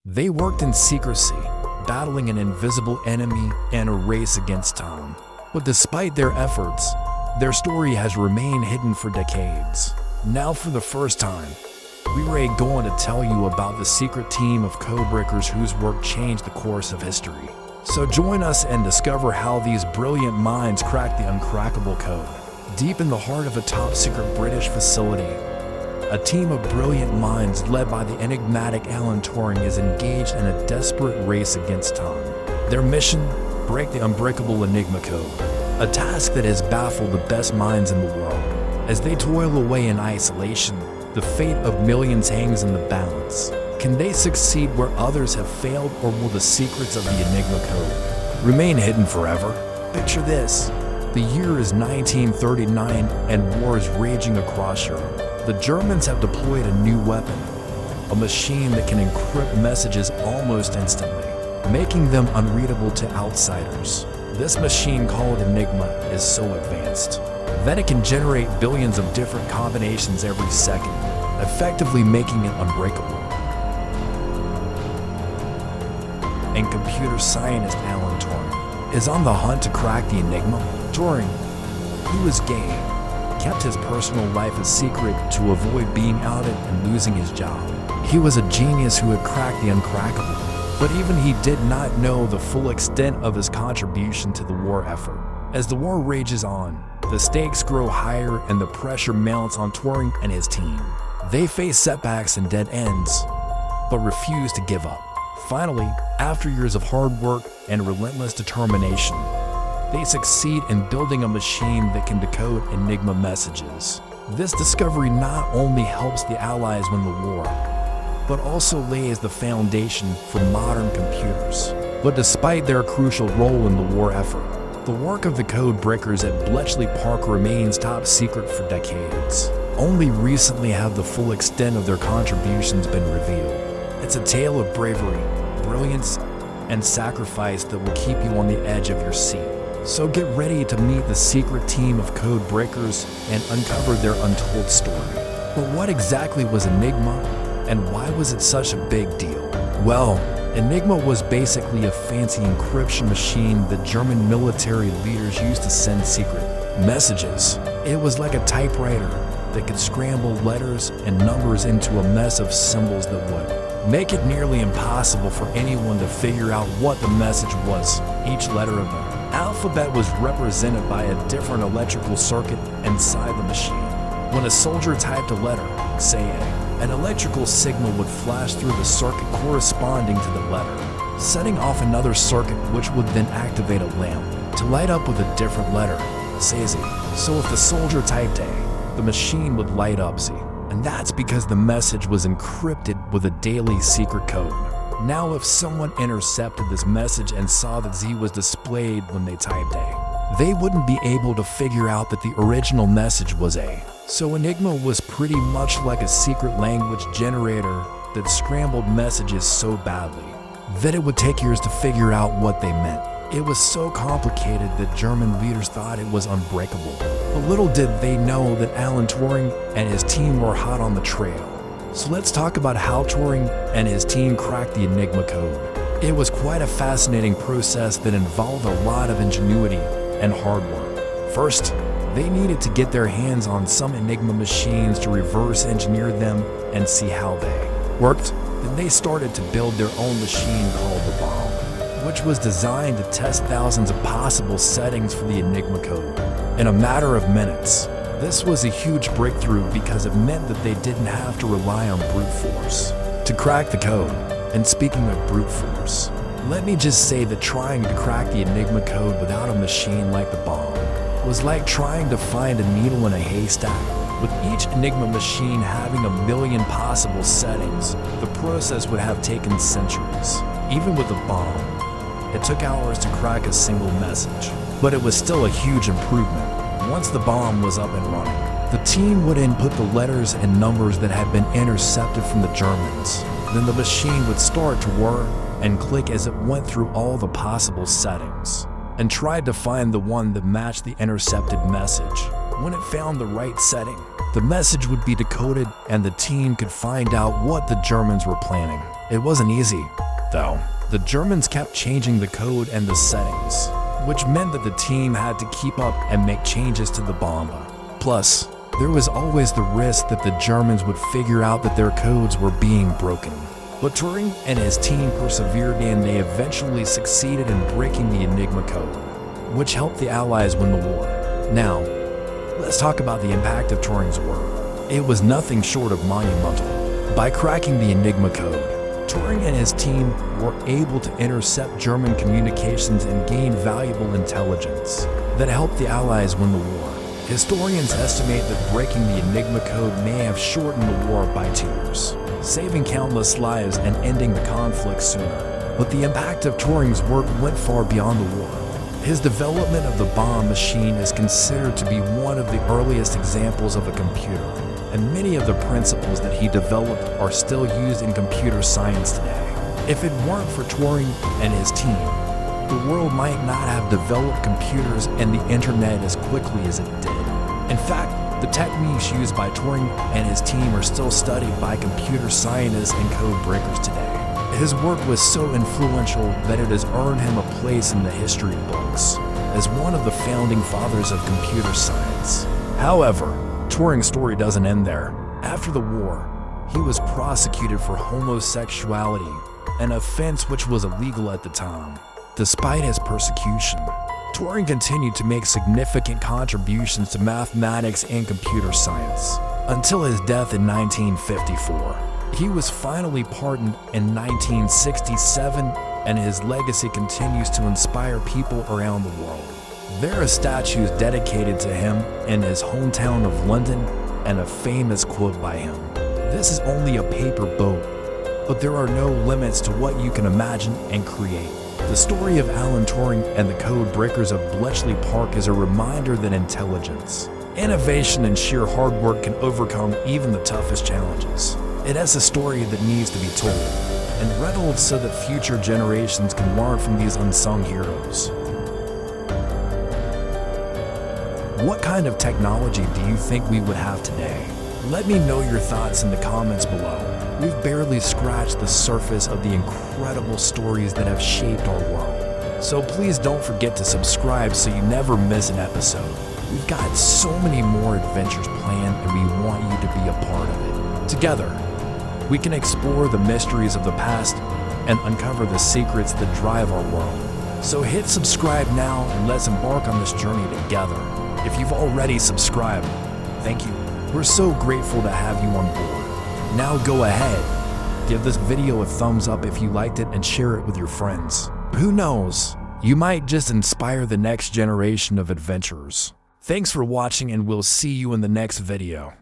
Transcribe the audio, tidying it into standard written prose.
They worked in secrecy, battling an invisible enemy and a race against time. But despite their efforts, their story has remained hidden for decades. Now for the first time, we're going to tell you about the secret team of codebreakers whose work changed the course of history. So join us and discover how these brilliant minds cracked the uncrackable code. Deep in the heart of a top-secret British facility, a team of brilliant minds led by the enigmatic Alan Turing is engaged in a desperate race against time. Their mission? Break the unbreakable Enigma code, a task that has baffled the best minds in the world. As they toil away in isolation, the fate of millions hangs in the balance. Can they succeed where others have failed, or will the secrets of the Enigma code remain hidden forever? Picture this. The year is 1939 and war is raging across Europe. The Germans have deployed a new weapon, a machine that can encrypt messages almost instantly, making them unreadable to outsiders. This machine, called Enigma, is so advanced that it can generate billions of different combinations every second, effectively making it unbreakable. And computer scientist Alan Turing is on the hunt to crack the Enigma. Turing, who was gay, kept his personal life a secret to avoid being outed and losing his job. He was a genius who had cracked the uncrackable, but even he did not know the full extent of his contribution to the war effort. As the war rages on, the stakes grow higher and the pressure mounts on Turing and his team. They face setbacks and dead ends, but refuse to give up. Finally, after years of hard work and relentless determination, they succeed in building a machine that can decode Enigma messages. This discovery not only helps the Allies win the war, but also lays the foundation for modern computers. But despite their crucial role in the war effort, the work of the code breakers at Bletchley Park remains top secret for decades. Only recently have the full extent of their contributions been revealed. It's a tale of bravery, brilliance, and sacrifice that will keep you on the edge of your seat. So get ready to meet the secret team of code breakers and uncover their untold story. But what exactly was Enigma, and why was it such a big deal? Well, Enigma was basically a fancy encryption machine that German military leaders used to send secret messages. It was like a typewriter that could scramble letters and numbers into a mess of symbols that would make it nearly impossible for anyone to figure out what the message was. Each letter of the alphabet was represented by a different electrical circuit inside the machine. When a soldier typed a letter, say A, an electrical signal would flash through the circuit corresponding to the letter, setting off another circuit which would then activate a lamp to light up with a different letter, say Z. So if the soldier typed A, the machine would light up Z. And that's because the message was encrypted with a daily secret code. Now if someone intercepted this message and saw that Z was displayed when they typed A, they wouldn't be able to figure out that the original message was A. So Enigma was pretty much like a secret language generator that scrambled messages so badly that it would take years to figure out what they meant. It was so complicated that German leaders thought it was unbreakable. But little did they know that Alan Turing and his team were hot on the trail. So let's talk about how Turing and his team cracked the Enigma code. It was quite a fascinating process that involved a lot of ingenuity and hard work. First, they needed to get their hands on some Enigma machines to reverse engineer them and see how they worked. Then they started to build their own machine called the bomb, which was designed to test thousands of possible settings for the Enigma code in a matter of minutes. This was a huge breakthrough because it meant that they didn't have to rely on brute force to crack the code. And speaking of brute force, let me just say that trying to crack the Enigma code without a machine like the bomb was like trying to find a needle in a haystack. With each Enigma machine having a million possible settings, the process would have taken centuries. Even with the bomb, it took hours to crack a single message, but it was still a huge improvement. Once the bomb was up and running, the team would input the letters and numbers that had been intercepted from the Germans. Then the machine would start to whir and click as it went through all the possible settings and tried to find the one that matched the intercepted message. When it found the right setting, the message would be decoded and the team could find out what the Germans were planning. It wasn't easy, though. The Germans kept changing the code and the settings, which meant that the team had to keep up and make changes to the bomb. Plus, there was always the risk that the Germans would figure out that their codes were being broken. But Turing and his team persevered, and they eventually succeeded in breaking the Enigma code, which helped the Allies win the war. Now, let's talk about the impact of Turing's work. It was nothing short of monumental. By cracking the Enigma code, Turing and his team were able to intercept German communications and gain valuable intelligence that helped the Allies win the war. Historians estimate that breaking the Enigma code may have shortened the war by 2 years, saving countless lives and ending the conflict sooner. But the impact of Turing's work went far beyond the war. His development of the bomb machine is considered to be one of the earliest examples of a computer, and many of the principles that he developed are still used in computer science today. If it weren't for Turing and his team, the world might not have developed computers and the internet as quickly as it did. In fact, the techniques used by Turing and his team are still studied by computer scientists and code breakers today. His work was so influential that it has earned him a place in the history books as one of the founding fathers of computer science. However, Turing's story doesn't end there. After the war, he was prosecuted for homosexuality, an offense which was illegal at the time. Despite his persecution, Turing continued to make significant contributions to mathematics and computer science until his death in 1954. He was finally pardoned in 1967, and his legacy continues to inspire people around the world. There are statues dedicated to him in his hometown of London, and a famous quote by him: "This is only a paper boat, but there are no limits to what you can imagine and create." The story of Alan Turing and the code breakers of Bletchley Park is a reminder that intelligence, innovation, and sheer hard work can overcome even the toughest challenges. It is a story that needs to be told and retold so that future generations can learn from these unsung heroes. What kind of technology do you think we would have today? Let me know your thoughts in the comments below. We've barely scratched the surface of the incredible stories that have shaped our world. So please don't forget to subscribe so you never miss an episode. We've got so many more adventures planned, and we want you to be a part of it. Together, we can explore the mysteries of the past and uncover the secrets that drive our world. So hit subscribe now and let's embark on this journey together. If you've already subscribed, thank you. We're so grateful to have you on board. Now go ahead, give this video a thumbs up if you liked it and share it with your friends. Who knows, you might just inspire the next generation of adventurers. Thanks for watching, and we'll see you in the next video.